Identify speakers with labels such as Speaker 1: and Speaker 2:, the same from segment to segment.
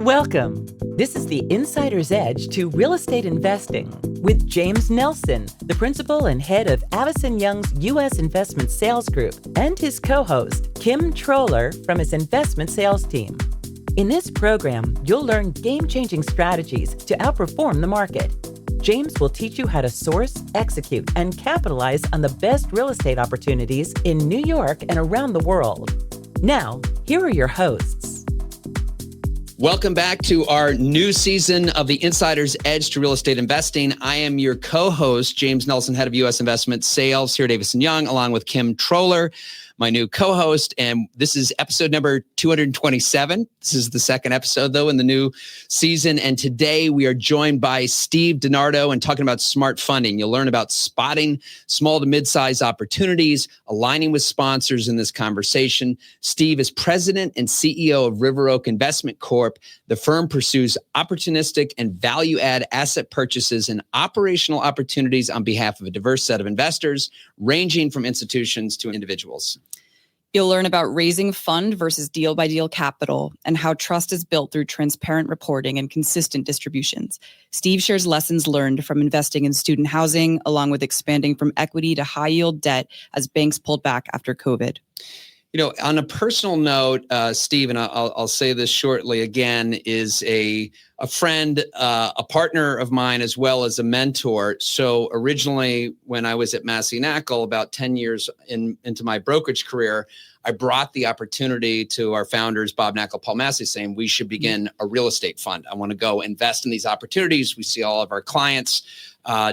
Speaker 1: Welcome. This is the Insider's Edge to Real Estate Investing with James Nelson, the principal and head of Avison Young's U.S. Investment Sales Group, and his co-host, Kim Troller, from his investment sales team. In this program, you'll learn game-changing strategies to outperform the market. James will teach you how to source, execute, and capitalize on the best real estate opportunities in New York and around the world. Now, here are your hosts.
Speaker 2: Welcome back to our new season of the Insider's Edge to Real Estate Investing. I am your co-host, James Nelson, head of U.S. Investment Sales here at Avison Young, along with Kim Troller, my new co-host. And this is episode number 227. This is the second episode, though, in the new season. And today we are joined by Steve DeNardo and talking about smart funding. You'll learn about spotting small to mid-size opportunities, aligning with sponsors in this conversation. Steve is president and CEO of River Oak Investment Corp. The firm pursues opportunistic and value-add asset purchases and operational opportunities on behalf of a diverse set of investors, ranging from institutions to individuals.
Speaker 3: You'll learn about raising fund versus deal-by-deal capital and how trust is built through transparent reporting and consistent distributions. Steve shares lessons learned from investing in student housing, along with expanding from equity to high-yield debt as banks pulled back after COVID.
Speaker 2: You know, on a personal note, Steve, and I'll say this shortly again, is a friend, a partner of mine, as well as a mentor. So originally, when I was at Massey Knackle, about 10 years into my brokerage career, I brought the opportunity to our founders, Bob Knackle, Paul Massey, saying we should begin a real estate fund. I want to go invest in these opportunities. We see all of our clients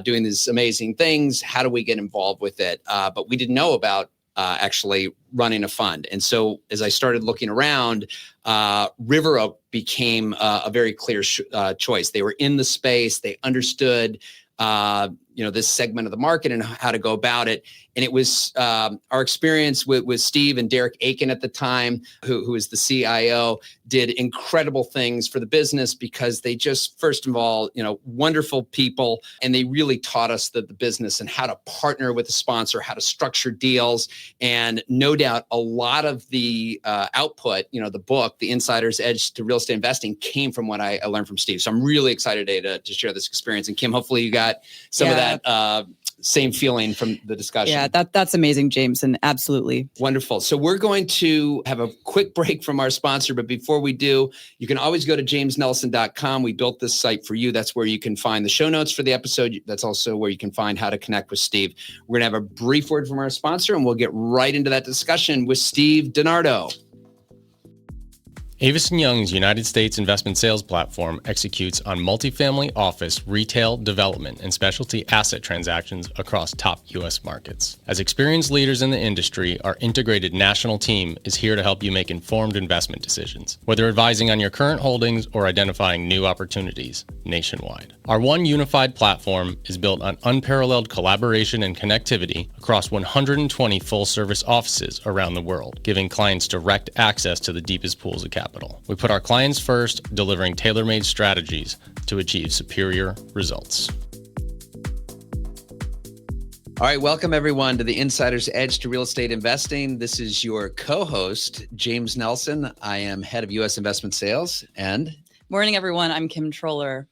Speaker 2: doing these amazing things. How do we get involved with it? But we didn't know about actually running a fund. And so as I started looking around, River Oak became a very clear choice. They were in the space. They understood this segment of the market and how to go about it. And it was our experience with Steve and Derek Aiken at the time, who was the CIO, did incredible things for the business because they just, first of all, wonderful people. And they really taught us the business and how to partner with a sponsor, how to structure deals. And no doubt a lot of the output, the book, The Insider's Edge to Real Estate Investing, came from what I learned from Steve. So I'm really excited today to share this experience. And Kim, hopefully you got some of that same feeling from the discussion.
Speaker 3: Yeah, that's amazing, James, and absolutely.
Speaker 2: Wonderful. So we're going to have a quick break from our sponsor, but before we do, you can always go to jamesnelson.com. We built this site for you. That's where you can find the show notes for the episode. That's also where you can find how to connect with Steve. We're going to have a brief word from our sponsor, and we'll get right into that discussion with Steve DeNardo.
Speaker 4: Avison Young's United States investment sales platform executes on multifamily office, retail, development, and specialty asset transactions across top U.S. markets. As experienced leaders in the industry, our integrated national team is here to help you make informed investment decisions, whether advising on your current holdings or identifying new opportunities nationwide. Our one unified platform is built on unparalleled collaboration and connectivity across 120 full-service offices around the world, giving clients direct access to the deepest pools of capital. We put our clients first, delivering tailor-made strategies to achieve superior results.
Speaker 2: All right, welcome everyone to the Insider's Edge to Real Estate Investing. This is your co-host, James Nelson. I am head of U.S. Investment Sales. And
Speaker 3: Morning, everyone. I'm Kim Troller.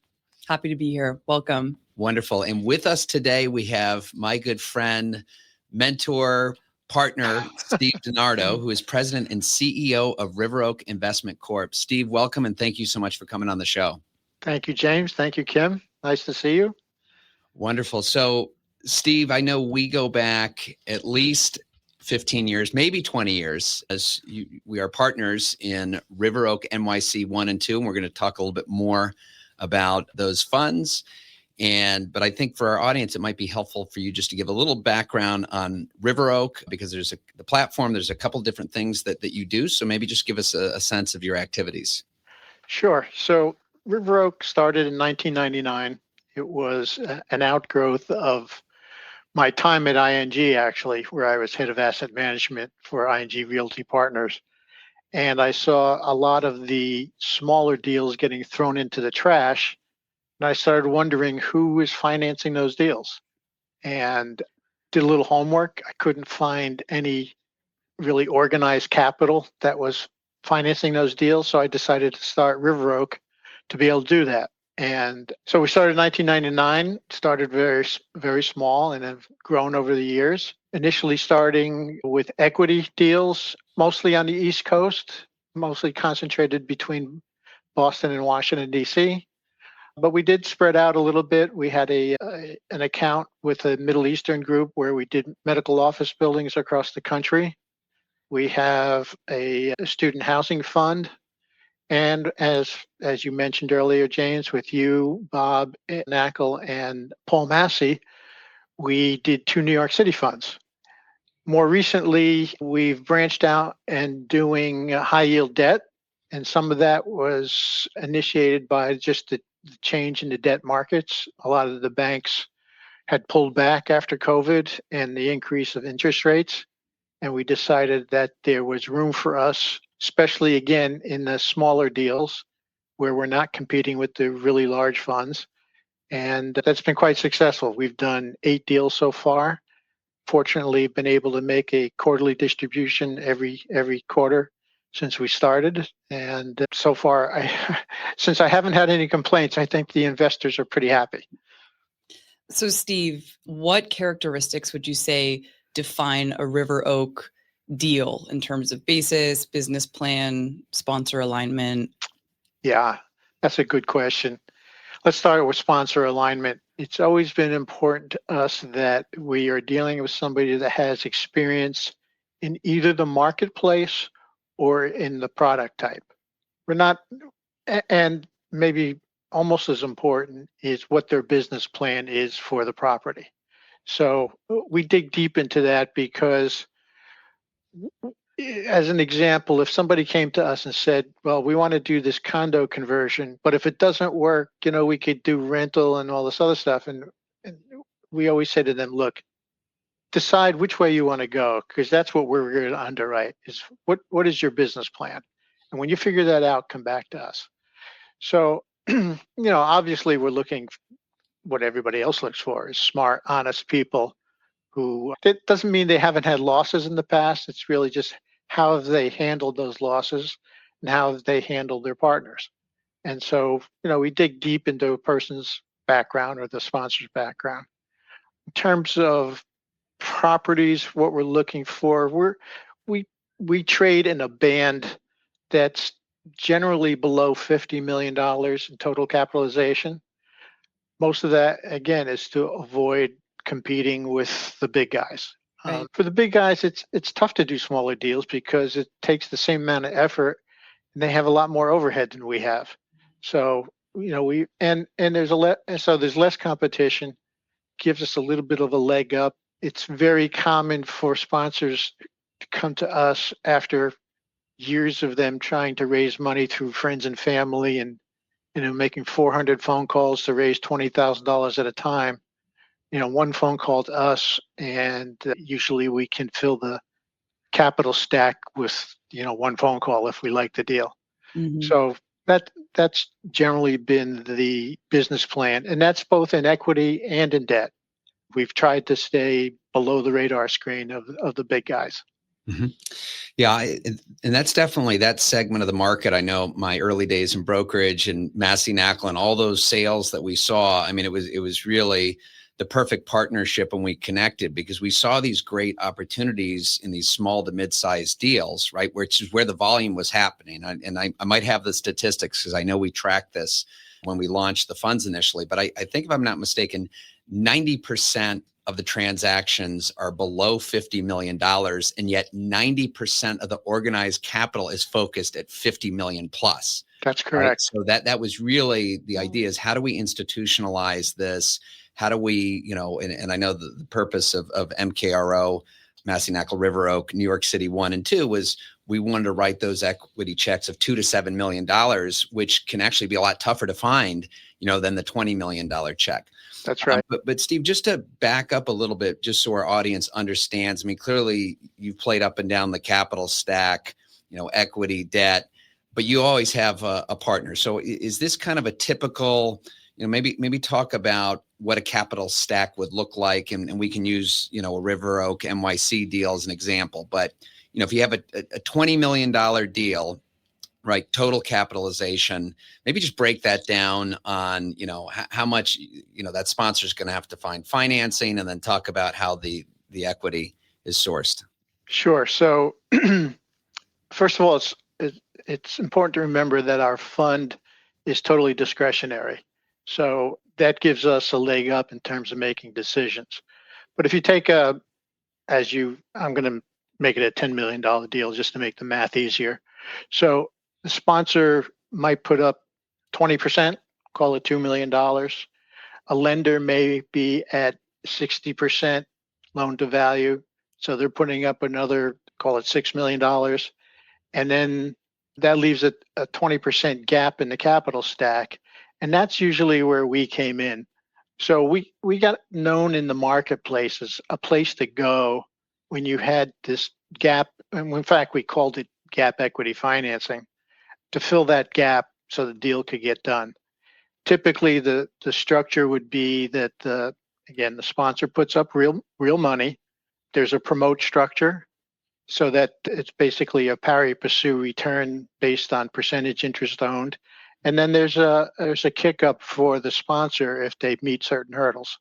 Speaker 3: Happy to be here. Welcome.
Speaker 2: Wonderful. And with us today, we have my good friend, mentor, partner, Steve DeNardo, who is president and CEO of River Oak Investment Corp. Steve, welcome, and thank you so much for coming on the show.
Speaker 5: Thank you, James. Thank you, Kim. Nice to see you.
Speaker 2: Wonderful. So, Steve, I know we go back at least 15 years, maybe 20 years, as we are partners in River Oak NYC 1 and 2, and we're going to talk a little bit more about those funds. But I think for our audience, it might be helpful for you just to give a little background on River Oak, because there's the platform, there's a couple different things that you do. So maybe just give us a sense of your activities.
Speaker 5: Sure. So River Oak started in 1999. It was an outgrowth of my time at ING, actually, where I was head of asset management for ING Realty Partners. And I saw a lot of the smaller deals getting thrown into the trash. And I started wondering who was financing those deals, and did a little homework. I couldn't find any really organized capital that was financing those deals. So I decided to start River Oak to be able to do that. And so we started in 1999, started very, very small and have grown over the years. Initially starting with equity deals, mostly on the East Coast, mostly concentrated between Boston and Washington, D.C. But we did spread out a little bit. We had an account with a Middle Eastern group where we did medical office buildings across the country. We have a student housing fund. And as you mentioned earlier, James, with you, Bob Nackel, and Paul Massey, we did 2 New York City funds. More recently, we've branched out and doing high yield debt. And some of that was initiated by just the change in the debt markets. A lot of the banks had pulled back after COVID and the increase of interest rates. And we decided that there was room for us, especially again in the smaller deals where we're not competing with the really large funds. And that's been quite successful. We've done 8 deals so far. Fortunately, been able to make a quarterly distribution every quarter since we started. And so far, since I haven't had any complaints, I think the investors are pretty happy.
Speaker 3: So Steve, what characteristics would you say define a River Oak deal in terms of basis, business plan, sponsor alignment?
Speaker 5: Yeah, that's a good question. Let's start with sponsor alignment. It's always been important to us that we are dealing with somebody that has experience in either the marketplace or in the product type. We're not, and maybe almost as important is what their business plan is for the property. So we dig deep into that because, as an example, if somebody came to us and said, well, we want to do this condo conversion, but if it doesn't work, we could do rental and all this other stuff. And we always say to them, look, decide which way you want to go, because that's what we're going to underwrite is what is your business plan? And when you figure that out, come back to us. So, obviously we're looking, what everybody else looks for is smart, honest people who, it doesn't mean they haven't had losses in the past. It's really just how have they handled those losses and how have they handled their partners. And so, we dig deep into a person's background or the sponsor's background. In terms of properties, what we're looking for, we trade in a band that's generally below $50 million in total capitalization. Most of that, again, is to avoid competing with the big guys.
Speaker 3: Right.
Speaker 5: For the big guys, it's tough to do smaller deals because it takes the same amount of effort, and they have a lot more overhead than we have. So there's there's less competition, gives us a little bit of a leg up. It's very common for sponsors to come to us after years of them trying to raise money through friends and family and making 400 phone calls to raise $20,000 at a time. One phone call to us, and usually we can fill the capital stack with one phone call if we like the deal.
Speaker 3: Mm-hmm.
Speaker 5: So that's generally been the business plan, and that's both in equity and in debt. We've tried to stay below the radar screen of the big guys.
Speaker 2: Mm-hmm. Yeah, and that's definitely that segment of the market. I know my early days in brokerage and Massey Nackel and all those sales that we saw. I mean, it was really the perfect partnership when we connected, because we saw these great opportunities in these small to mid-sized deals, right, which is where the volume was happening. And I might have the statistics because I know we tracked this when we launched the funds initially, but I think if I'm not mistaken, 90% of the transactions are below $50 million, and yet 90% of the organized capital is focused at 50 million plus.
Speaker 5: That's correct.
Speaker 2: Right? So that was really the idea, is how do we institutionalize this? How do we, and I know the purpose of MKRO, Massey Nackel River Oak, New York City 1 and 2 was we wanted to write those equity checks of $2 to $7 million, which can actually be a lot tougher to find, than the $20 million check.
Speaker 5: That's right.
Speaker 2: But Steve, just to back up a little bit, just so our audience understands, I mean, clearly you've played up and down the capital stack, equity, debt, but you always have a partner. So is this kind of a typical, maybe talk about what a capital stack would look like, and we can use, a River Oak NYC deal as an example. But, if you have a $20 million deal, right? Total capitalization. Maybe just break that down on, how much, that sponsor is going to have to find financing, and then talk about how the equity is sourced.
Speaker 5: Sure. So first of all, it's important to remember that our fund is totally discretionary. So that gives us a leg up in terms of making decisions. But if you take I'm going to make it a $10 million deal just to make the math easier. So the sponsor might put up 20%, call it $2 million. A lender may be at 60% loan to value. So they're putting up another, call it $6 million. And then that leaves a 20% gap in the capital stack. And that's usually where we came in. So we got known in the marketplace as a place to go when you had this gap. And in fact, we called it gap equity financing to fill that gap so the deal could get done. Typically, the structure would be that, the sponsor puts up real money. There's a promote structure so that it's basically a pari passu return based on percentage interest owned. And then there's a kick up for the sponsor if they meet certain hurdles.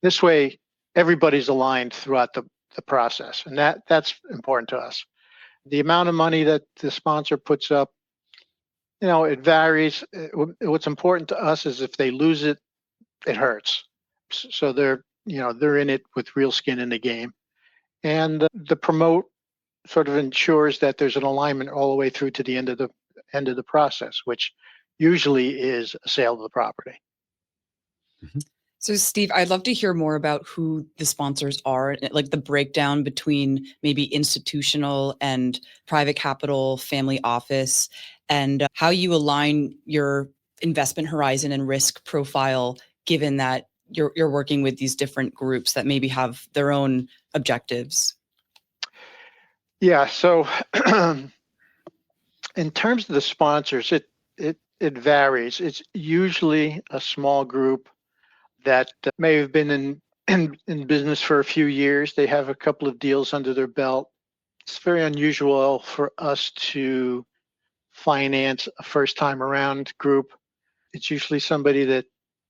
Speaker 5: This way, everybody's aligned throughout the process, and that's important to us. The amount of money that the sponsor puts up, it varies. What's important to us is if they lose it, it hurts. So they're in it with real skin in the game, and the promote sort of ensures that there's an alignment all the way through to the end of the process, which usually is a sale of the property.
Speaker 2: Mm-hmm.
Speaker 3: So Steve, I'd love to hear more about who the sponsors are, like the breakdown between maybe institutional and private capital, family office, and how you align your investment horizon and risk profile, given that you're working with these different groups that maybe have their own objectives.
Speaker 5: Yeah. So in terms of the sponsors, it varies. It's usually a small group that may have been in business for a few years. They have a couple of deals under their belt. It's very unusual for us to finance a first time around group. It's usually somebody that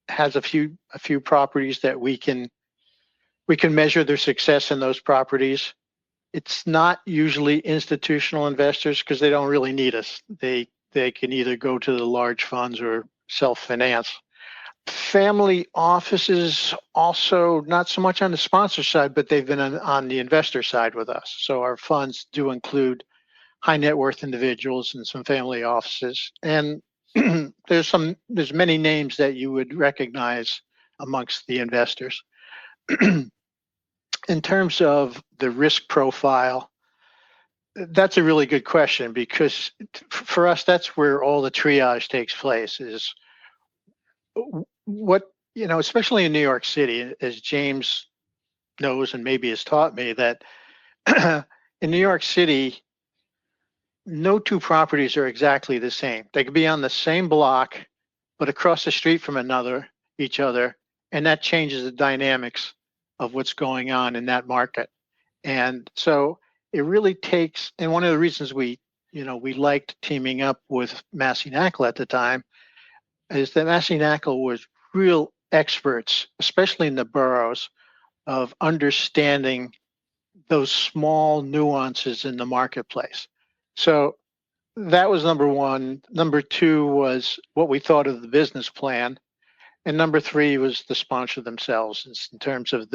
Speaker 5: has a few properties that we can measure their success in those properties. It's not usually institutional investors because they don't really need us. They can either go to the large funds or self-finance. Family offices also not so much on the sponsor side, but they've been on the investor side with us. So our funds do include high net worth individuals and some family offices. And there's many names that you would recognize amongst the investors. In terms of the risk profile, that's a really good question because for us, that's where all the triage takes place is what, especially in New York City, as James knows and maybe has taught me that in New York City, no two properties are exactly the same. They could be on the same block, but across the street from each other, and that changes the dynamics of what's going on in that market. And so it really takes, and one of the reasons we liked teaming up with Massey Knakal at the time is that Massey Knakal was real experts, especially in the boroughs, of understanding those small nuances in the marketplace. So that was number one. Number two was what we thought of the business plan. And number three was the sponsor themselves in terms of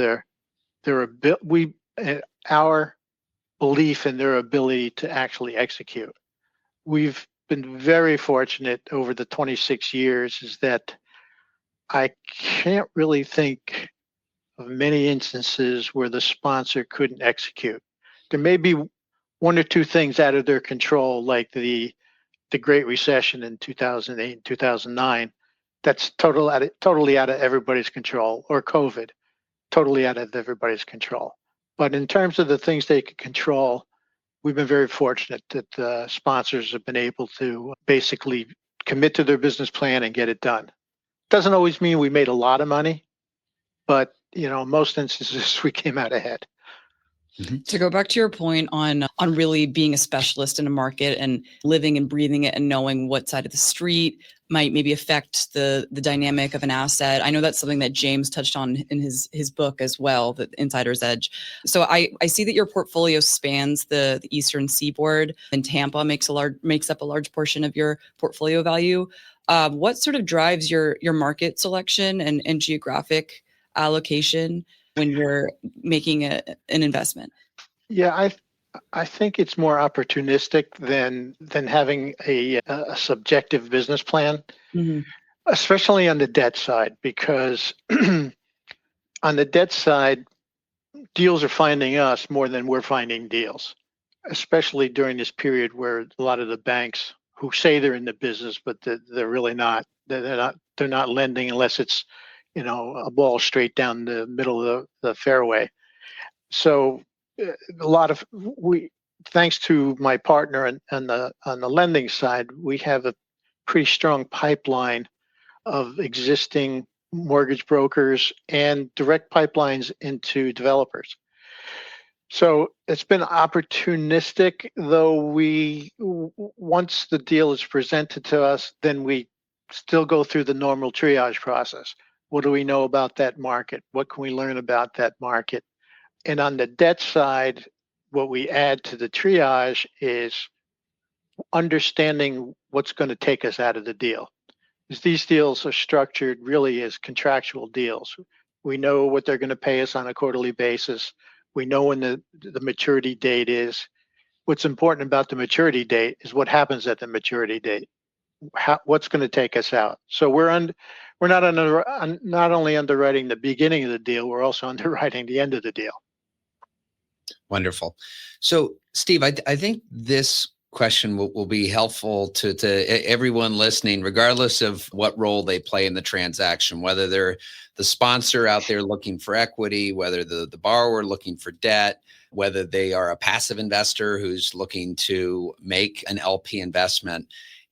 Speaker 5: our belief in their ability to actually execute. We've been very fortunate over the 26 years is that I can't really think of many instances where the sponsor couldn't execute. There may be one or two things out of their control, like the Great Recession in 2008 and 2009. That's totally out of everybody's control, or COVID, totally out of everybody's control. But in terms of the things they can control, we've been very fortunate that sponsors have been able to basically commit to their business plan and get it done. Doesn't always mean we made a lot of money, but in most instances we came out ahead.
Speaker 3: To go back to your point on really being a specialist in a market and living and breathing it and knowing what side of the street might maybe affect the dynamic of an asset. I know that's something that James touched on in his book as well, The Insider's Edge. So I see that your portfolio spans the Eastern Seaboard, and Tampa makes up a large portion of your portfolio value. What sort of drives your market selection and geographic allocation when you're making an investment?
Speaker 5: Yeah, I think it's more opportunistic than having a subjective business plan,
Speaker 3: Mm-hmm.
Speaker 5: especially on the debt side, because on the debt side, deals are finding us more than we're finding deals, especially during this period where a lot of the banks who say they're in the business, but they're really not. They're not lending unless it's, a ball straight down the middle of the fairway. So a lot of thanks to my partner on the lending side, we have a pretty strong pipeline of existing mortgage brokers and direct pipelines into developers. So it's been opportunistic, though once the deal is presented to us, then we still go through the normal triage process. What do we know about that market? What can we learn about that market? And on the debt side, what we add to the triage is understanding what's going to take us out of the deal. Because these deals are structured really as contractual deals. We know what they're going to pay us on a quarterly basis. We know when the maturity date is. What's important about the maturity date is what happens at the maturity date. What's going to take us out? So we're not only underwriting the beginning of the deal, we're also underwriting the end of the deal.
Speaker 2: Wonderful. So, Steve, I think this question will be helpful to everyone listening, regardless of what role they play in the transaction, whether they're the sponsor out there looking for equity, whether the borrower looking for debt, whether they are a passive investor who's looking to make an LP investment.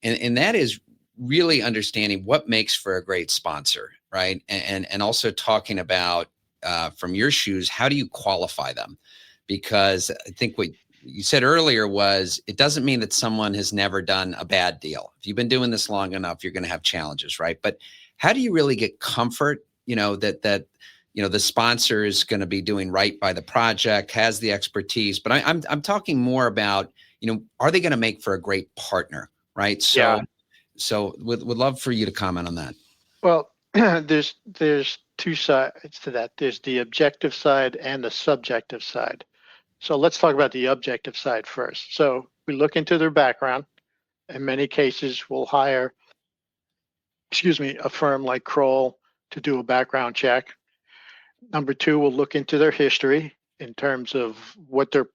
Speaker 2: And that is really understanding what makes for a great sponsor, right? And also talking about, from your shoes, how do you qualify them? Because I think what you said earlier was it doesn't mean that someone has never done a bad deal. If you've been doing this long enough, you're going to have challenges, right? But how do you really get comfort, that the sponsor is going to be doing right by the project, has the expertise? But I'm talking more about, are they going to make for a great partner, right? So would love for you to comment on that.
Speaker 5: Well, there's two sides to that. There's the objective side and the subjective side. So let's talk about the objective side first. So we look into their background. In many cases, we'll hire, a firm like Kroll to do a background check. Number two, we'll look into their history in terms of what their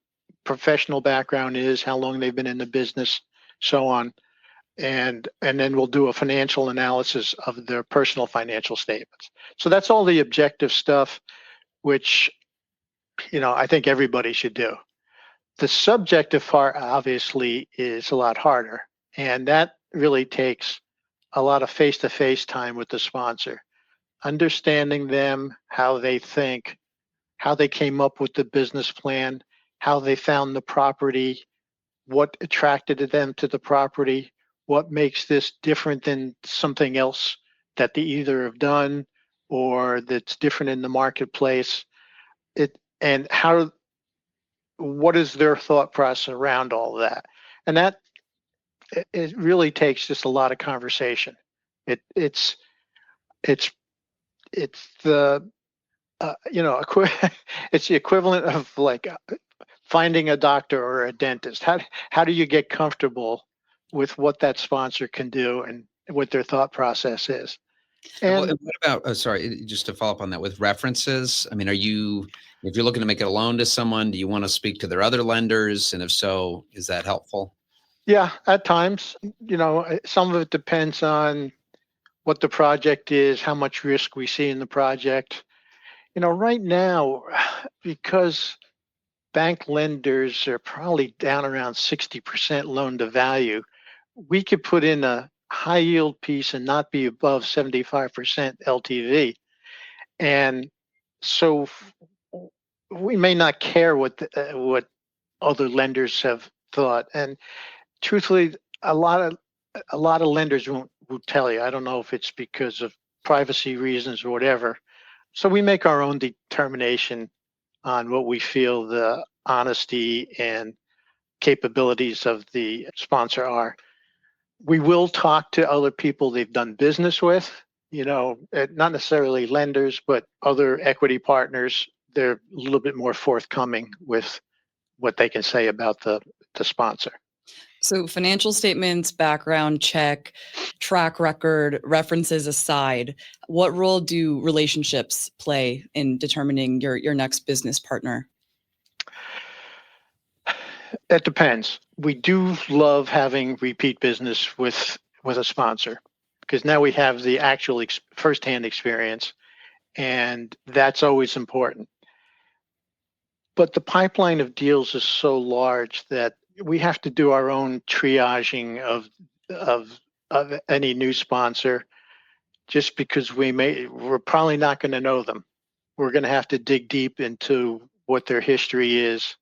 Speaker 5: professional background is, how long they've been in the business, so on. And then we'll do a financial analysis of their personal financial statements. So that's all the objective stuff, which I think everybody should do. The subjective part obviously is a lot harder, and that really takes a lot of face-to-face time with the sponsor, understanding them, how they think, how they came up with the business plan, how they found the property, what attracted them to the property, what makes this different than something else that they either have done or that's different in the marketplace. And what is their thought process around all of that? And that it really takes just a lot of conversation. It's the it's the equivalent of like finding a doctor or a dentist. How do you get comfortable with what that sponsor can do and what their thought process is?
Speaker 2: And what about, sorry, just to follow up on that, with references? I mean, if you're looking to make a loan to someone, do you want to speak to their other lenders? And if so, is that helpful?
Speaker 5: Yeah, at times, some of it depends on what the project is, how much risk we see in the project. Right now, because bank lenders are probably down around 60% loan to value, we could put in a high yield piece and not be above 75% LTV. And so we may not care what other lenders have thought. And truthfully, a lot of lenders won't tell you. I don't know if it's because of privacy reasons or whatever. So we make our own determination on what we feel the honesty and capabilities of the sponsor are. We will talk to other people they've done business with, not necessarily lenders, but other equity partners. They're a little bit more forthcoming with what they can say about the sponsor.
Speaker 3: So financial statements, background check, track record, references aside, what role do relationships play in determining your next business partner?
Speaker 5: It depends. We do love having repeat business with a sponsor because now we have the actual firsthand experience, and that's always important. But the pipeline of deals is so large that we have to do our own triaging of any new sponsor, just because we're probably not going to know them. We're going to have to dig deep into what their history is,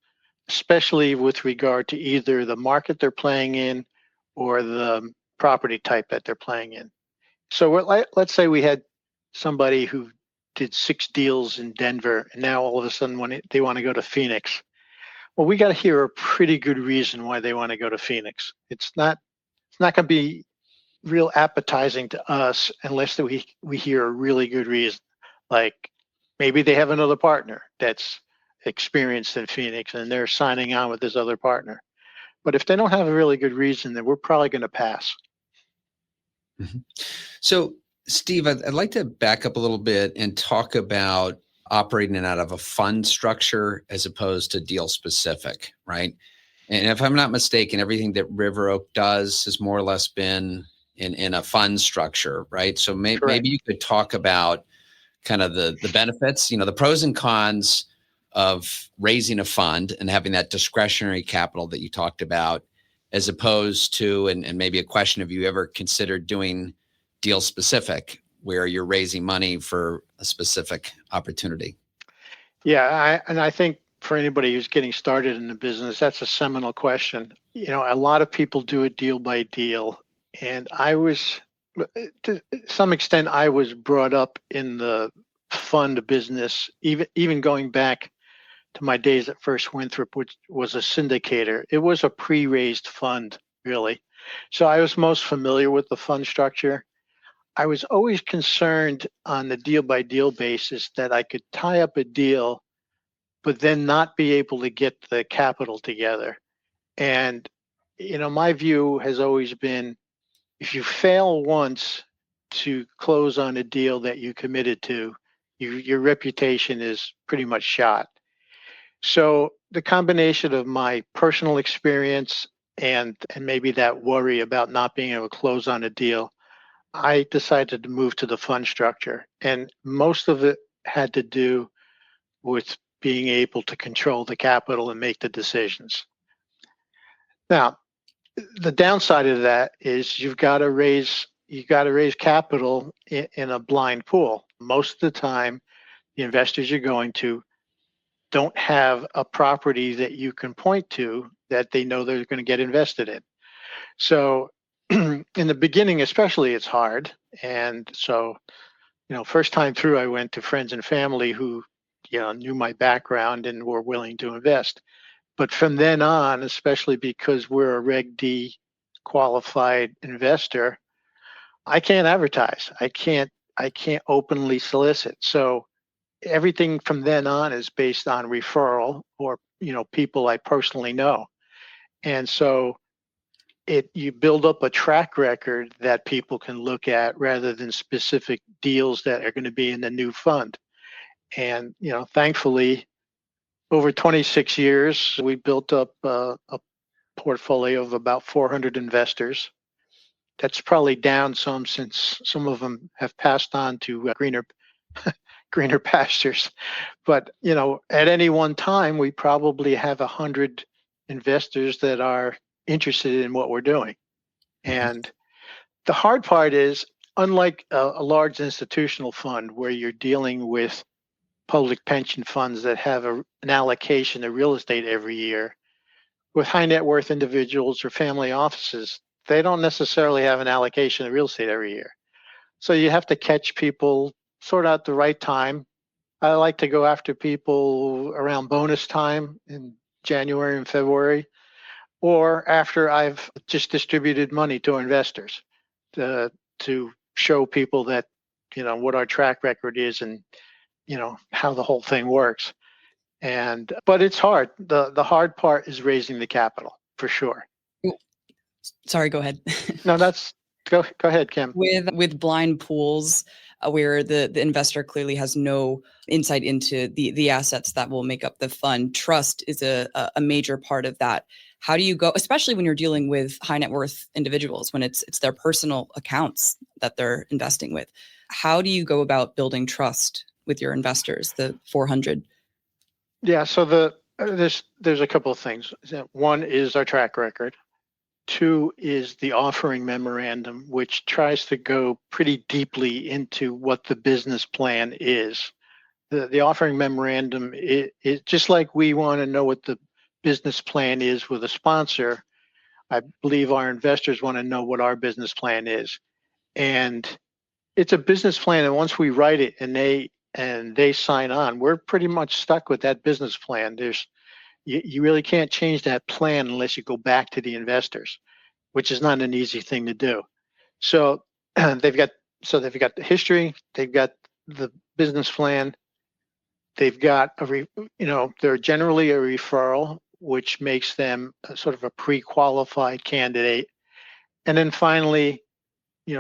Speaker 5: especially with regard to either the market they're playing in or the property type that they're playing in. So let's say we had somebody who did 6 deals in Denver, and now all of a sudden they want to go to Phoenix. Well, we got to hear a pretty good reason why they want to go to Phoenix. It's not going to be real appetizing to us unless we hear a really good reason. Like maybe they have another partner that's experienced in Phoenix and they're signing on with this other partner. But if they don't have a really good reason, then we're probably going to pass.
Speaker 2: Mm-hmm. So, Steve, I'd like to back up a little bit and talk about operating out of a fund structure as opposed to deal specific, right? And if I'm not mistaken, everything that River Oak does has more or less been in a fund structure, right? So maybe you could talk about kind of the benefits, the pros and cons of raising a fund and having that discretionary capital that you talked about, as opposed to, and maybe a question, have you ever considered doing deal specific where you're raising money for a specific opportunity?
Speaker 5: Yeah, I think for anybody who's getting started in the business, that's a seminal question. A lot of people do it deal by deal. And to some extent, I was brought up in the fund business, even going back to my days at First Winthrop, which was a syndicator. It was a pre-raised fund, really. So I was most familiar with the fund structure. I was always concerned on the deal by deal basis that I could tie up a deal, but then not be able to get the capital together. And, my view has always been, if you fail once to close on a deal that you committed to, your reputation is pretty much shot. So the combination of my personal experience and maybe that worry about not being able to close on a deal, I decided to move to the fund structure. And most of it had to do with being able to control the capital and make the decisions. Now, the downside of that is you've got to raise capital in a blind pool. Most of the time, the investors you're going to don't have a property that you can point to that they know they're going to get invested in. So in the beginning, especially, it's hard. And so, first time through, I went to friends and family who, knew my background and were willing to invest. But from then on, especially because we're a Reg D qualified investor, I can't advertise. I can't openly solicit. So everything from then on is based on referral or, people I personally know. And so you build up a track record that people can look at rather than specific deals that are going to be in the new fund. And, thankfully, over 26 years, we built up a portfolio of about 400 investors. That's probably down some since some of them have passed on to greener pastures. But, at any one time, we probably have 100 investors that are interested in what we're doing. And the hard part is, unlike a large institutional fund where you're dealing with public pension funds that have an allocation to real estate every year. With high net worth individuals or family offices, they don't necessarily have an allocation to real estate every year. So you have to catch people sort of at the right time. I like to go after people around bonus time in January and February, or after I've just distributed money to investors to show people that, what our track record is and, how the whole thing works. But it's hard. The hard part is raising the capital for sure.
Speaker 3: Sorry, go ahead.
Speaker 5: No, go ahead, Kim.
Speaker 3: With blind pools, where the investor clearly has no insight into the assets that will make up the fund, trust is a major part of that. How do you go, especially when you're dealing with high net worth individuals, when it's their personal accounts that they're investing with? How do you go about building trust with your investors, the 400?
Speaker 5: Yeah, so there's a couple of things. One is our track record. Two is the offering memorandum, which tries to go pretty deeply into what the business plan is. The offering memorandum is just like we want to know what the business plan is with a sponsor. I believe our investors want to know what our business plan is. And it's a business plan, and once we write it and they sign on, we're pretty much stuck with that business plan. You really can't change that plan unless you go back to the investors, which is not an easy thing to do. So they've got the history, they've got the business plan, they've got they're generally a referral, which makes them sort of a pre-qualified candidate. And then finally,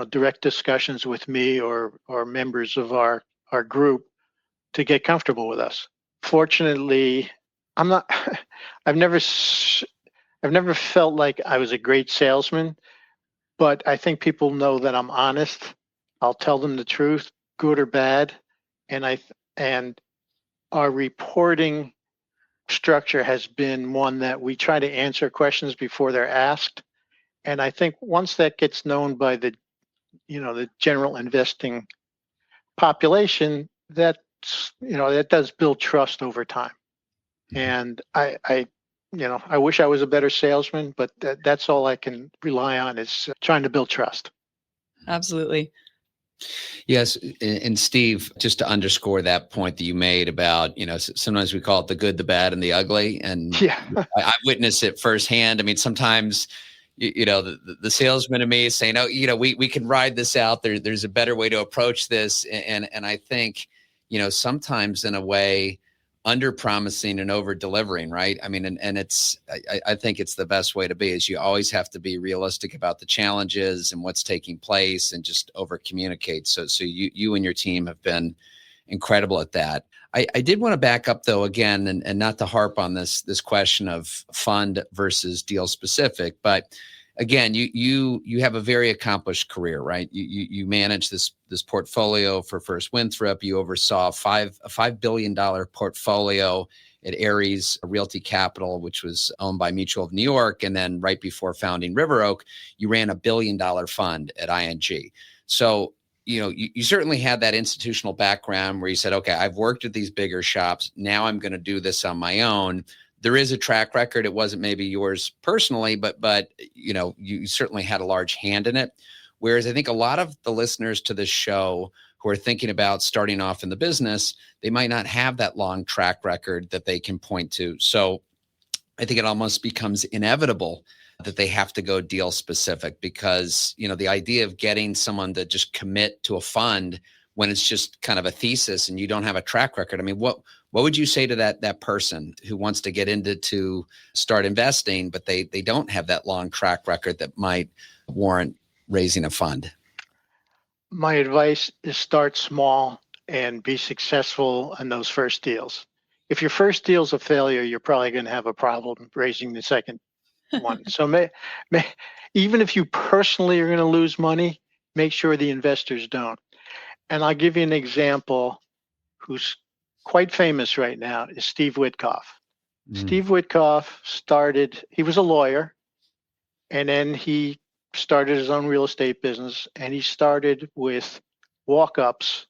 Speaker 5: direct discussions with me or members of our group to get comfortable with us. Fortunately, I've never felt like I was a great salesman, but I think people know that I'm honest. I'll tell them the truth, good or bad, and our reporting structure has been one that we try to answer questions before they're asked. And I think once that gets known by the general investing population, that does build trust over time. And I wish I was a better salesman, but that's all I can rely on is trying to build trust.
Speaker 3: Absolutely.
Speaker 2: Yes. And Steve, just to underscore that point that you made about, sometimes we call it the good, the bad, and the ugly. And
Speaker 5: yeah.
Speaker 2: I witness it firsthand. I mean, sometimes, the salesman in me is saying, oh, we can ride this out. There's a better way to approach this. And I think, sometimes in a way, under promising and over delivering, right? I mean, and I think it's the best way to be, is you always have to be realistic about the challenges and what's taking place and just over communicate. So you and your team have been incredible at that. I did want to back up though, again, and not to harp on this question of fund versus deal specific, but again, you have a very accomplished career, right? You manage this portfolio for First Winthrop. You oversaw a $5 billion portfolio at Ares Realty Capital, which was owned by Mutual of New York. And then right before founding River Oak, you ran a $1 billion fund at ING. So, you certainly had that institutional background where you said, okay, I've worked at these bigger shops. Now I'm going to do this on my own. There is a track record. It wasn't maybe yours personally, but you certainly had a large hand in it. Whereas I think a lot of the listeners to this show who are thinking about starting off in the business, they might not have that long track record that they can point to. So I think it almost becomes inevitable that they have to go deal specific, because, the idea of getting someone to just commit to a fund when it's just kind of a thesis and you don't have a track record. I mean, what would you say to that person who wants to get to start investing, but they don't have that long track record that might warrant raising a fund?
Speaker 5: My advice is start small and be successful in those first deals. If your first deal's a failure, you're probably going to have a problem raising the second one. So even if you personally are going to lose money, make sure the investors don't. And I'll give you an example who's quite famous right now is Steve Witkoff. Steve Witkoff he was a lawyer, and then he started his own real estate business, and he started with walk-ups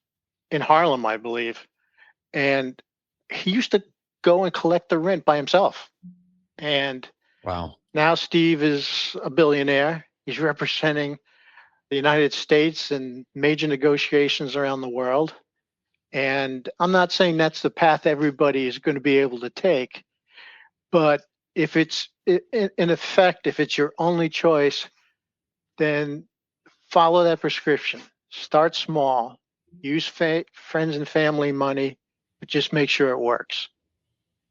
Speaker 5: in Harlem, I believe. and he used to go and collect the rent by himself. And
Speaker 2: Wow.
Speaker 5: now Steve is a billionaire. He's representing the United States in major negotiations around the world. And I'm not saying that's the path everybody is going to be able to take, but if it's in effect, if it's your only choice, then follow that prescription. Start small, use friends and family money, but just make sure it works.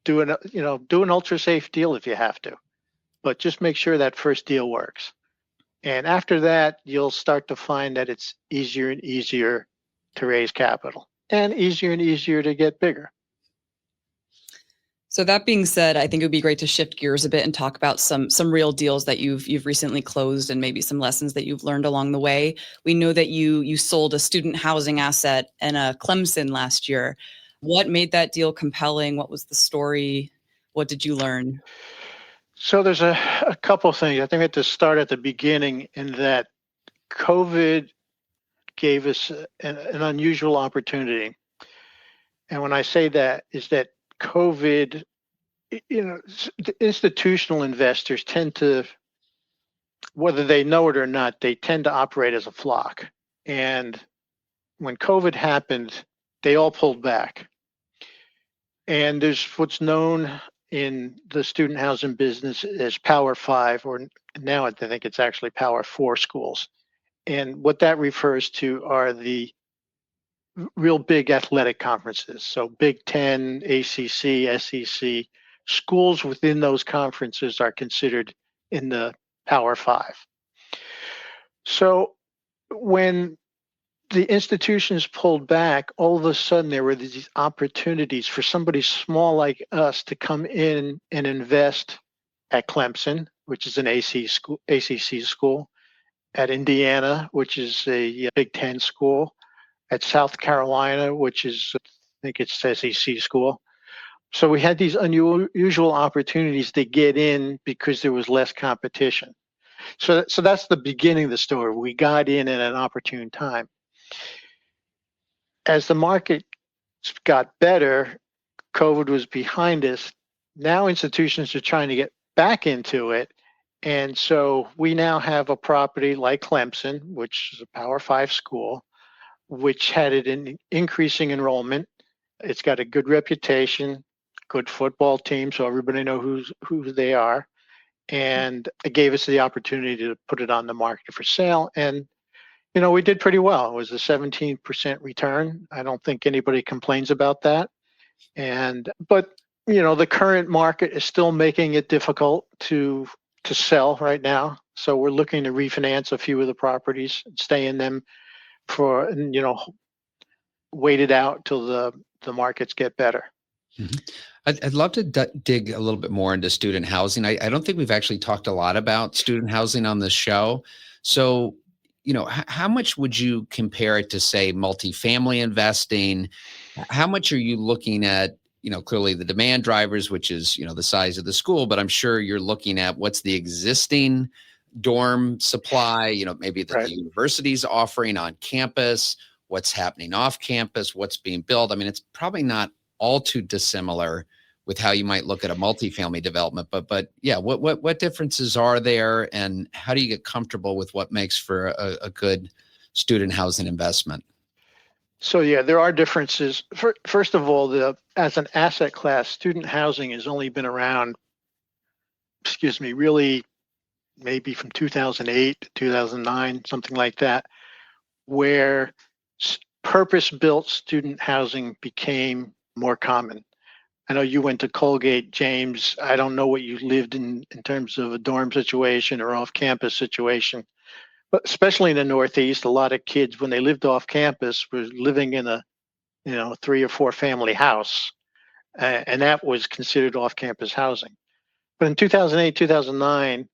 Speaker 5: Do an ultra safe deal if you have to, but just make sure that first deal works. And after that, you'll start to find that it's easier and easier to raise capital and easier to get bigger.
Speaker 3: So that being said, I think it would be great to shift gears a bit and talk about some real deals that you've recently closed and maybe some lessons that you've learned along the way. We know that you sold a student housing asset and a Clemson last year. What made that deal compelling? What was the story? What did you learn?
Speaker 5: So there's a couple of things. I think we have to start at the beginning in that COVID gave us an unusual opportunity. And when I say that, is that COVID, the institutional investors tend to, whether they know it or not, they tend to operate as a flock. And when COVID happened, they all pulled back. And there's what's known in the student housing business as Power 5, or now I think it's actually Power 4 schools. And what that refers to are the real big athletic conferences. So Big Ten, ACC, SEC, schools within those conferences are considered in the Power 5. So when the institutions pulled back, all of a sudden there were these opportunities for somebody small like us to come in and invest at Clemson, which is an ACC school, at Indiana, which is a Big Ten school, at South Carolina, which is, I think it's SEC school. So we had these unusual opportunities to get in because there was less competition. So that's the beginning of the story. We got in at an opportune time. As the market got better, COVID was behind us. Now institutions are trying to get back into it. And so we now have a property like Clemson, which is a Power 5 school, which had an increasing enrollment. It's got a good reputation, good football team, so everybody knows who they are. And it gave us the opportunity to put it on the market for sale. And we did pretty well. It was a 17% return. I don't think anybody complains about that. But the current market is still making it difficult to sell right now. So we're looking to refinance a few of the properties, stay in them for, wait it out till the markets get better.
Speaker 2: Mm-hmm. I'd love to dig a little bit more into student housing. I don't think we've actually talked a lot about student housing on this show. So, how much would you compare it to, say, multifamily investing? How much are you looking at, clearly the demand drivers, which is, the size of the school, but I'm sure you're looking at what's the existing dorm supply, maybe that the university's offering on campus, what's happening off campus, what's being built. I mean, it's probably not all too dissimilar with how you might look at a multifamily development, but yeah, what differences are there, and how do you get comfortable with what makes for a good student housing investment?
Speaker 5: So yeah, there are differences. First of all, as an asset class, student housing has only been around, really maybe from 2008 to 2009, something like that, where purpose-built student housing became more common. I know you went to Colgate, James. I don't know what you lived in terms of a dorm situation or off-campus situation, but especially in the Northeast, a lot of kids, when they lived off campus, were living in a 3 or 4 family house, and that was considered off-campus housing. But in 2008, 2009,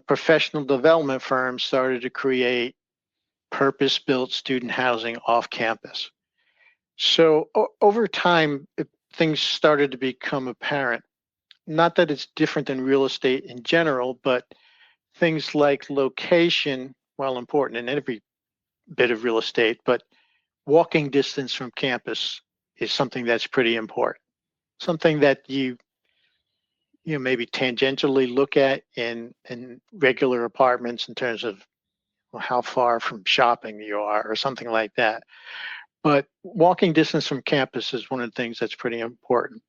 Speaker 5: professional development firms started to create purpose-built student housing off campus. So over time, things started to become apparent. Not that it's different than real estate in general, but things like location, while important in every bit of real estate, but walking distance from campus is something that's pretty important. Something that you maybe tangentially look at in regular apartments in terms of how far from shopping you are or something like that. But walking distance from campus is one of the things that's pretty important.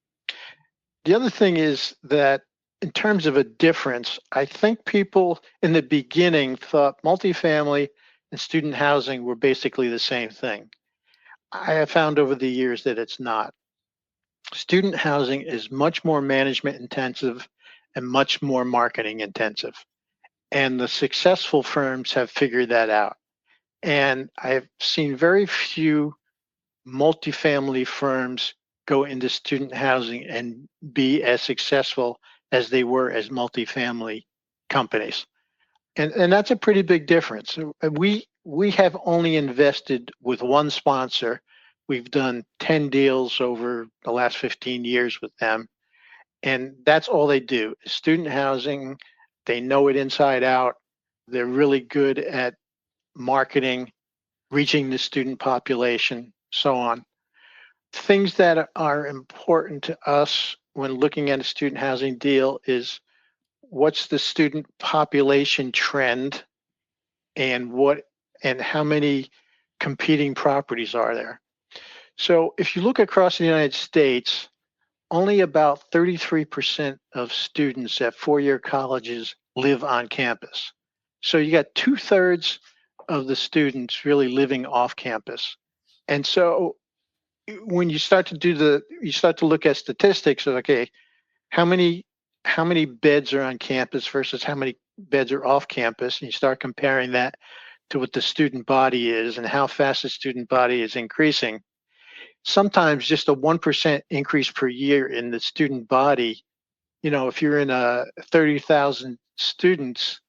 Speaker 5: The other thing is that in terms of a difference, I think people in the beginning thought multifamily and student housing were basically the same thing. I have found over the years that it's not. Student housing is much more management intensive and much more marketing intensive. And the successful firms have figured that out. And I've seen very few multifamily firms go into student housing and be as successful as they were as multifamily companies. And that's a pretty big difference. We have only invested with one sponsor. We've done 10 deals over the last 15 years with them. And that's all they do is student housing. They know it inside out. They're really good at marketing, reaching the student population, so on. Things that are important to us when looking at a student housing deal is what's the student population trend and how many competing properties are there. So if you look across the United States, only about 33% of students at four-year colleges live on campus. So you got 2/3 of the students really living off campus. And so when you start to look at statistics of, okay, how many beds are on campus versus how many beds are off campus, and you start comparing that to what the student body is and how fast the student body is increasing. Sometimes just a 1% increase per year in the student body, if you're in a 30,000 students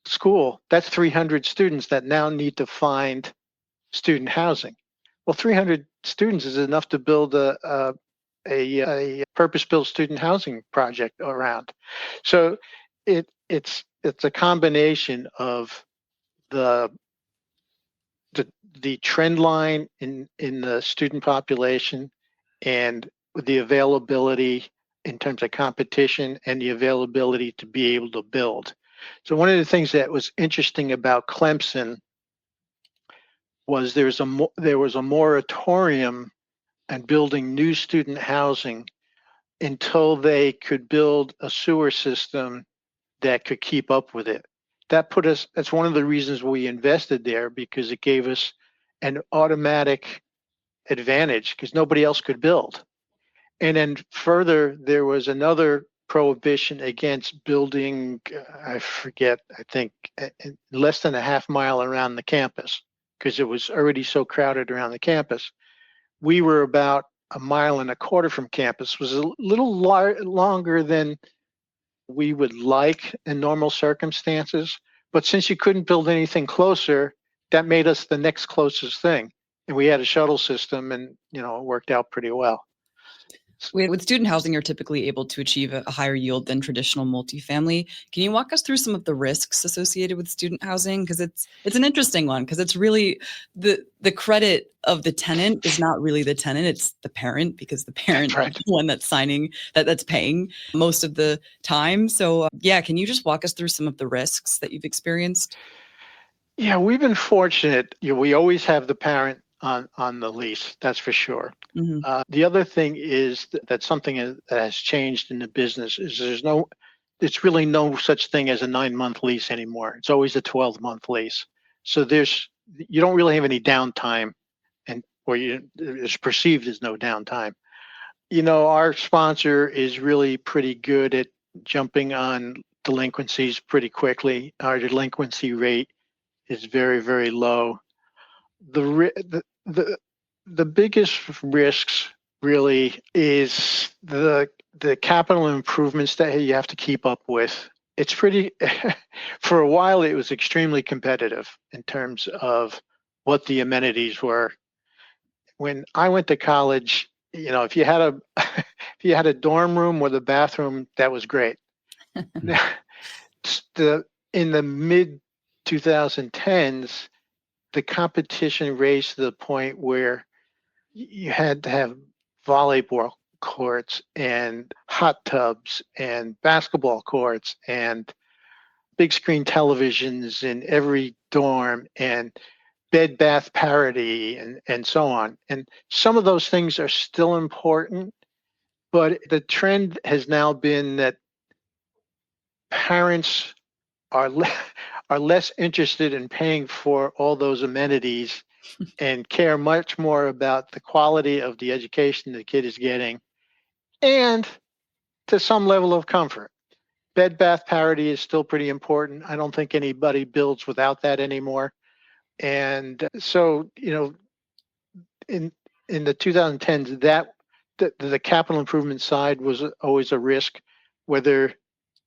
Speaker 5: school, that's 300 students that now need to find student housing. Well, 300 students is enough to build a purpose-built student housing project around. So it's a combination of the trend line in the student population and the availability in terms of competition and the availability to be able to build. So one of the things that was interesting about Clemson was there was a moratorium on building new student housing until they could build a sewer system that could keep up with it. That's one of the reasons we invested there, because it gave us an automatic advantage because nobody else could build. And then further, there was another prohibition against building, I think less than a half mile around the campus because it was already so crowded around the campus. We were about 1.25 miles from campus, was a little longer than we would like in normal circumstances. But since you couldn't build anything closer, that made us the next closest thing. And we had a shuttle system and, it worked out pretty well.
Speaker 3: With student housing, you're typically able to achieve a higher yield than traditional multifamily. Can you walk us through some of the risks associated with student housing? Because it's an interesting one, because it's really the credit of the tenant is not really the tenant, it's the parent, because the parent is the one that's signing, that's paying most of the time. So can you just walk us through some of the risks that you've experienced?
Speaker 5: Yeah, we've been fortunate. We always have the parent on the lease, that's for sure. Mm-hmm. The other thing is that something that has changed in the business is it's really no such thing as a 9-month lease anymore. It's always a 12-month lease. So you don't really have any downtime, it's perceived as no downtime. Our sponsor is really pretty good at jumping on delinquencies pretty quickly. Our delinquency rate is very, very low. The biggest risks really is the capital improvements that you have to keep up with. It's pretty, for a while it was extremely competitive in terms of what the amenities were. When I went to college, if you had a dorm room with a bathroom, that was great. In the mid 2010s, the competition raised to the point where you had to have volleyball courts and hot tubs and basketball courts and big screen televisions in every dorm and bed bath parity and so on. And some of those things are still important, but the trend has now been that parents are are less interested in paying for all those amenities and care much more about the quality of the education the kid is getting and to some level of comfort. Bed bath parity is still pretty important. I don't think anybody builds without that anymore. And so, in the 2010s, that the capital improvement side was always a risk, whether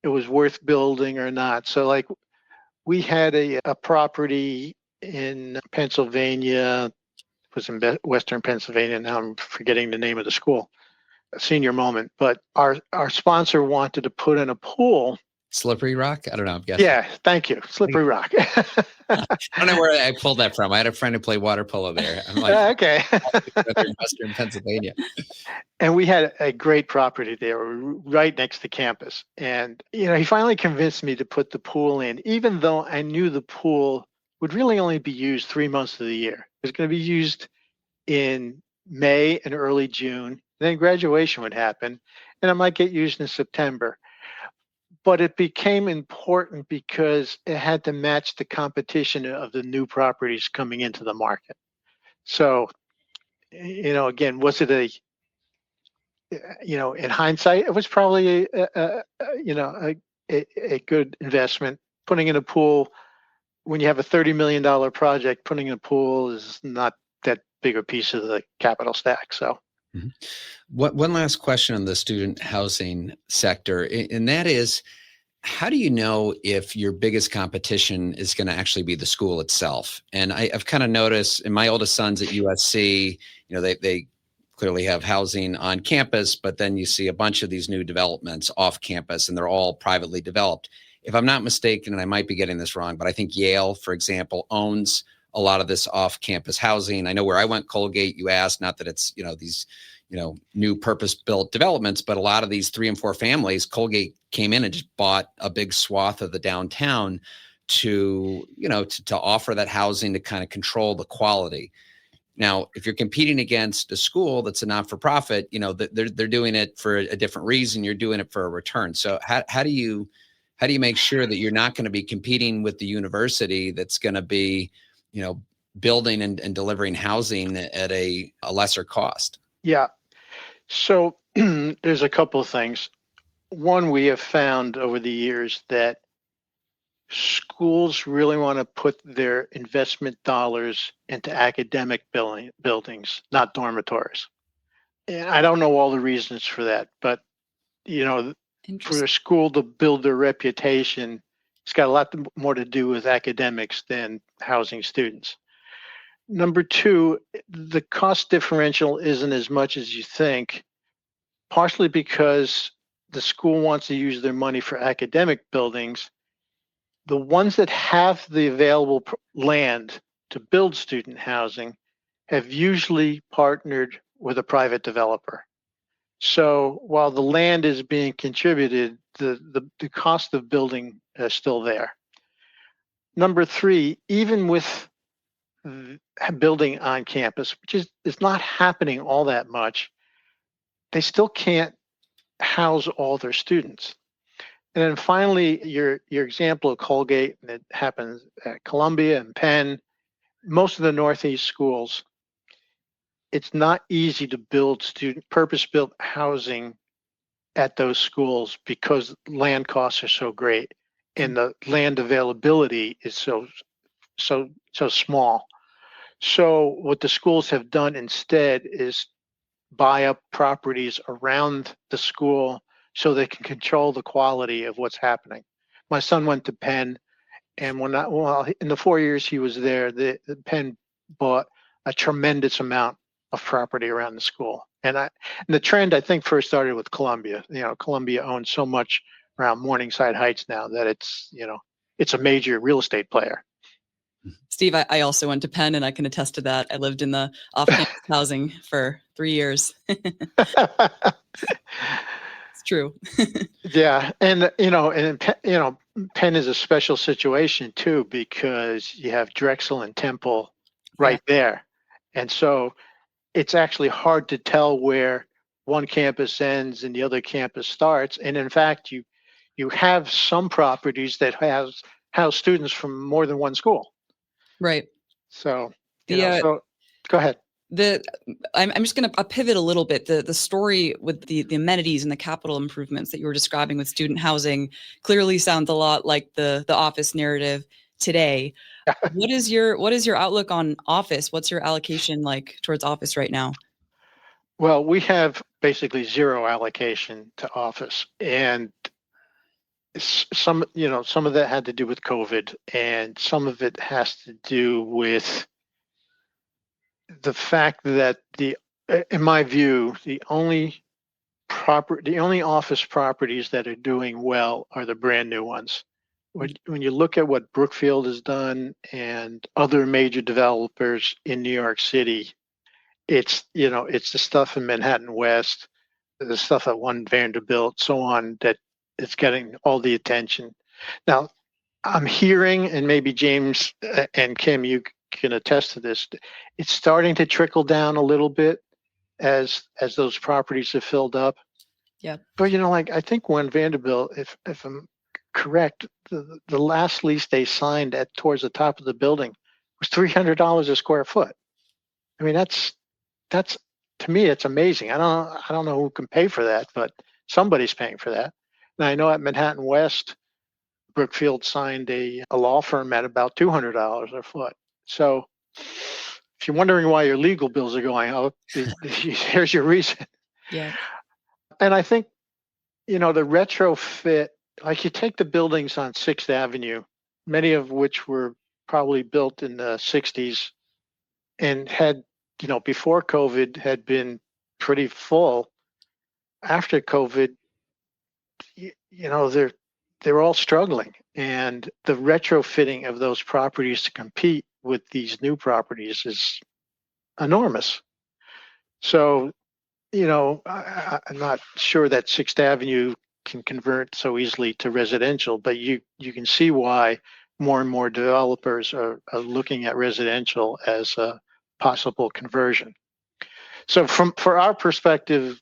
Speaker 5: it was worth building or not. So like we had a property in Pennsylvania, it was in Western Pennsylvania. Now I'm forgetting the name of the school, a senior moment, but our sponsor wanted to put in a pool.
Speaker 2: Slippery Rock? I don't know. I'm guessing.
Speaker 5: Yeah, thank you. Slippery Rock.
Speaker 2: I don't know where I pulled that from. I had a friend who played water polo there. I'm like,
Speaker 5: okay.
Speaker 2: Western Pennsylvania.
Speaker 5: And we had a great property there right next to campus. And, he finally convinced me to put the pool in, even though I knew the pool would really only be used 3 months of the year. It was going to be used in May and early June. Then graduation would happen, and it might get used in September. But it became important because it had to match the competition of the new properties coming into the market. So, again, was it in hindsight, it was probably a good investment. Putting in a pool, when you have a $30 million project, putting in a pool is not that big a piece of the capital stack. So.
Speaker 2: Mm-hmm. One last question on the student housing sector, and that is, how do you know if your biggest competition is going to actually be the school itself? And I've kind of noticed in my oldest sons at USC, they clearly have housing on campus, but then you see a bunch of these new developments off campus, and they're all privately developed. If I'm not mistaken, and I might be getting this wrong, but I think Yale, for example, owns a lot of this off-campus housing. I know where I went, Colgate, you asked, not that it's, these, new purpose-built developments, but a lot of these 3 and 4 families, Colgate came in and just bought a big swath of the downtown to offer that housing to kind of control the quality. Now, if you're competing against a school that's a not-for-profit, they're doing it for a different reason. You're doing it for a return. So how do you make sure that you're not going to be competing with the university that's going to be, building and delivering housing at a lesser cost?
Speaker 5: Yeah. So there's a couple of things. One, we have found over the years that schools really want to put their investment dollars into academic buildings, not dormitories. And I don't know all the reasons for that, but for a school to build their reputation, it's got a lot more to do with academics than housing students. Number two, the cost differential isn't as much as you think, partially because the school wants to use their money for academic buildings. The ones that have the available land to build student housing have usually partnered with a private developer. So while the land is being contributed, the cost of building is still there. Number three, even with building on campus, which is not happening all that much, they still can't house all their students. And then finally, your example of Colgate, and it happens at Columbia and Penn, most of the Northeast schools, it's not easy to build purpose-built housing at those schools because land costs are so great and the land availability is so small. So what the schools have done instead is buy up properties around the school so they can control the quality of what's happening. My son went to Penn, and in the 4 years he was there, the Penn bought a tremendous amount of property around the school. And the trend, I think, first started with Columbia. Columbia owns so much around Morningside Heights now that it's a major real estate player.
Speaker 3: Steve, I also went to Penn, and I can attest to that. I lived in the off-campus housing for 3 years. It's true.
Speaker 5: Yeah, and Penn is a special situation too because you have Drexel and Temple right there, and so it's actually hard to tell where one campus ends and the other campus starts. And in fact, you have some properties that house students from more than one school.
Speaker 3: Right.
Speaker 5: So so go ahead.
Speaker 3: I'm just going to pivot a little bit. The story with the amenities and the capital improvements that you were describing with student housing clearly sounds a lot like the office narrative today. What is your outlook on office? What's your allocation like towards office right now?
Speaker 5: Well, we have basically zero allocation to office, and some of that had to do with COVID, and some of it has to do with the fact that in my view, the only office properties that are doing well are the brand new ones. When you look at what Brookfield has done and other major developers in New York City, it's the stuff in Manhattan West, the stuff at One Vanderbilt, so on, that it's getting all the attention. Now, I'm hearing, and maybe James and Kim, you can attest to this, it's starting to trickle down a little bit as those properties have filled up.
Speaker 3: Yeah.
Speaker 5: But I think One Vanderbilt, if I'm correct, the last lease they signed towards the top of the building was $300 a square foot. I mean, that's to me, it's amazing. I don't know who can pay for that, but somebody's paying for that. And I know at Manhattan West, Brookfield signed a law firm at about $200 a foot. So if you're wondering why your legal bills are going up, here's your reason.
Speaker 3: Yeah.
Speaker 5: And I think, the retrofit, like you take the buildings on 6th Avenue, many of which were probably built in the 60s and had, before COVID had been pretty full. After COVID, they're all struggling. And the retrofitting of those properties to compete with these new properties is enormous. So, I'm not sure that 6th Avenue can convert so easily to residential, but you can see why more and more developers are looking at residential as a possible conversion. So for our perspective,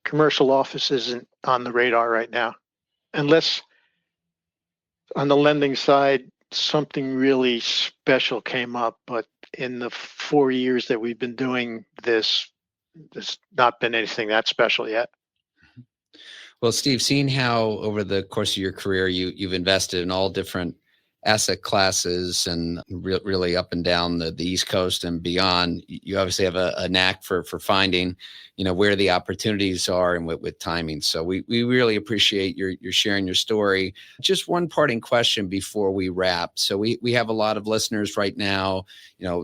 Speaker 5: commercial office isn't on the radar right now, unless on the lending side, something really special came up. But in the 4 years that we've been doing this, there's not been anything that special yet.
Speaker 2: Well, Steve, seeing how over the course of your career you've invested in all different asset classes and really up and down the East Coast and beyond, you obviously have a knack for finding, where the opportunities are and with timing. So we really appreciate your sharing your story. Just one parting question before we wrap. So we have a lot of listeners right now.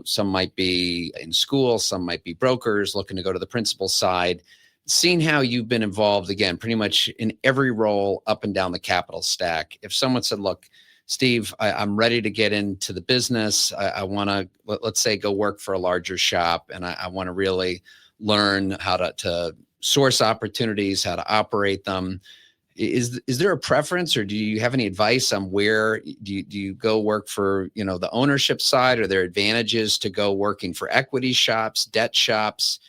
Speaker 2: Some might be in school, some might be brokers looking to go to the principal side. Seeing how you've been involved, again, pretty much in every role up and down the capital stack. If someone said, look, Steve, I'm ready to get into the business. I want to, let's say, go work for a larger shop, and I want to really learn how to source opportunities, how to operate them. Is there a preference, or do you have any advice on where do you go work for, the ownership side? Are there advantages to go working for equity shops, debt shops?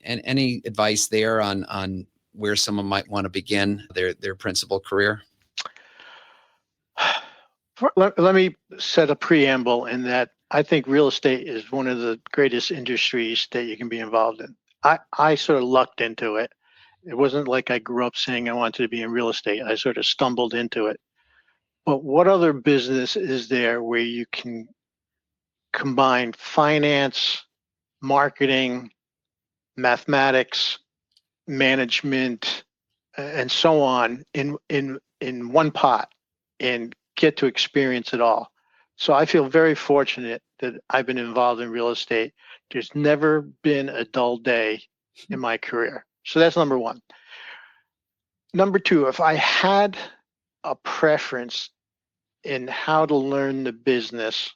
Speaker 2: And any advice there on where someone might want to begin their principal career?
Speaker 5: Let me set a preamble in that I think real estate is one of the greatest industries that you can be involved in. I sort of lucked into it. It wasn't like I grew up saying I wanted to be in real estate. I sort of stumbled into it. But what other business is there where you can combine finance, marketing, mathematics, management, and so on in one pot and get to experience it all? So I feel very fortunate that I've been involved in real estate. There's never been a dull day in my career. So that's number one. Number two, if I had a preference, in how to learn the business,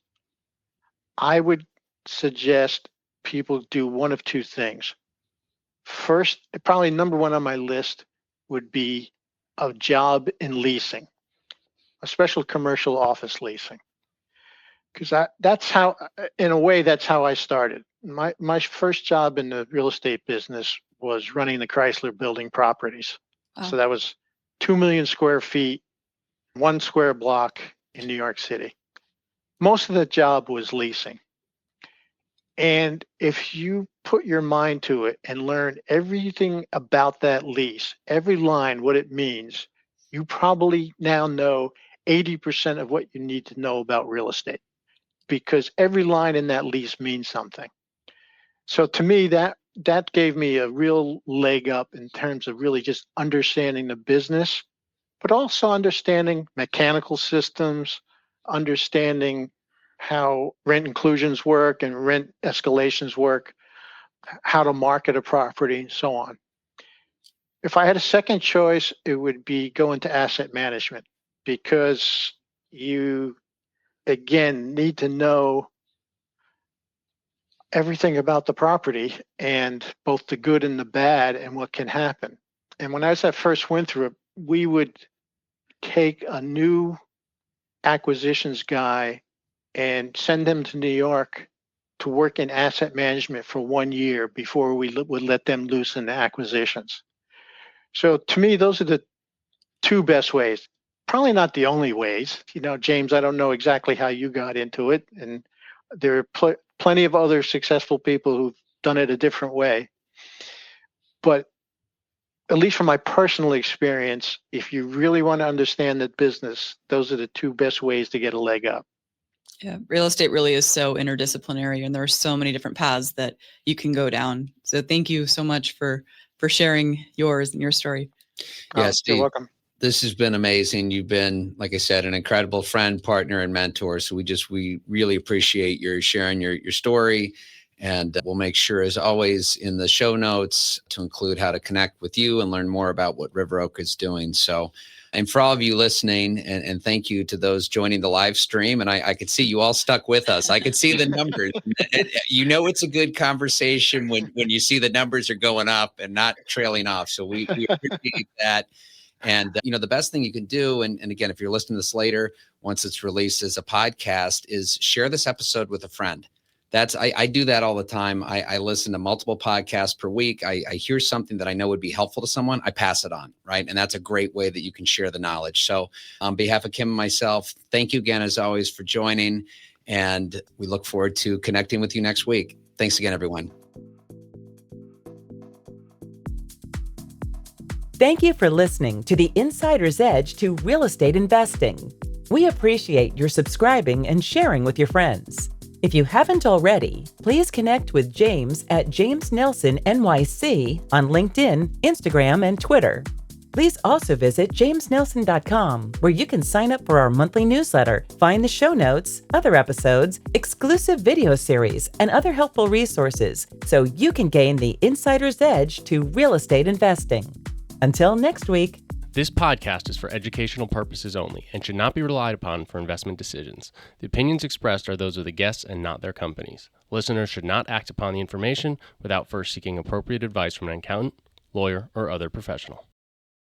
Speaker 5: I would suggest people do one of two things. First, probably number one on my list would be a job in leasing, a special commercial office leasing. Because that's how, in a way, that's how I started. My first job in the real estate business was running the Chrysler Building Properties.
Speaker 3: Wow.
Speaker 5: So that was 2 million square feet, 1 square block in New York City. Most of the job was leasing. And if you put your mind to it and learn everything about that lease, every line, what it means, you probably now know 80% of what you need to know about real estate, because every line in that lease means something. So to me, that gave me a real leg up in terms of really just understanding the business, but also understanding mechanical systems, understanding how rent inclusions work and rent escalations work, how to market a property, so on. If I had a second choice, it would be go into asset management, because you, again, need to know everything about the property, and both the good and the bad and what can happen. And when I first went through it, we would take a new acquisitions guy and send him to New York to work in asset management for 1 year before we would let them loose in the acquisitions. So to me, those are the two best ways. Probably not the only ways. James, I don't know exactly how you got into it, and there are plenty of other successful people who've done it a different way. But at least from my personal experience, if you really want to understand the business, those are the two best ways to get a leg up.
Speaker 3: Yeah, real estate really is so interdisciplinary, and there are so many different paths that you can go down. So thank you so much for sharing yours and your story.
Speaker 2: Yes,
Speaker 5: You're welcome.
Speaker 2: This has been amazing. You've been, like I said, an incredible friend, partner, and mentor. So we really appreciate your sharing your story. And we'll make sure, as always, in the show notes to include how to connect with you and learn more about what River Oak is doing. So, and for all of you listening, and thank you to those joining the live stream. And I could see you all stuck with us. I could see the numbers. It's a good conversation when you see the numbers are going up and not trailing off. So we appreciate that. And, the best thing you can do, and again, if you're listening to this later, once it's released as a podcast, is share this episode with a friend. I do that all the time. I listen to multiple podcasts per week. I hear something that I know would be helpful to someone. I pass it on, right? And that's a great way that you can share the knowledge. So on behalf of Kim and myself, thank you again, as always, for joining. And we look forward to connecting with you next week. Thanks again, everyone.
Speaker 1: Thank you for listening to the Insider's Edge to Real Estate Investing. We appreciate your subscribing and sharing with your friends. If you haven't already, please connect with James at James Nelson NYC on LinkedIn, Instagram, and Twitter. Please also visit jamesnelson.com, where you can sign up for our monthly newsletter, find the show notes, other episodes, exclusive video series, and other helpful resources so you can gain the insider's edge to real estate investing. Until next week.
Speaker 4: This podcast is for educational purposes only and should not be relied upon for investment decisions. The opinions expressed are those of the guests and not their companies. Listeners should not act upon the information without first seeking appropriate advice from an accountant, lawyer, or other professional.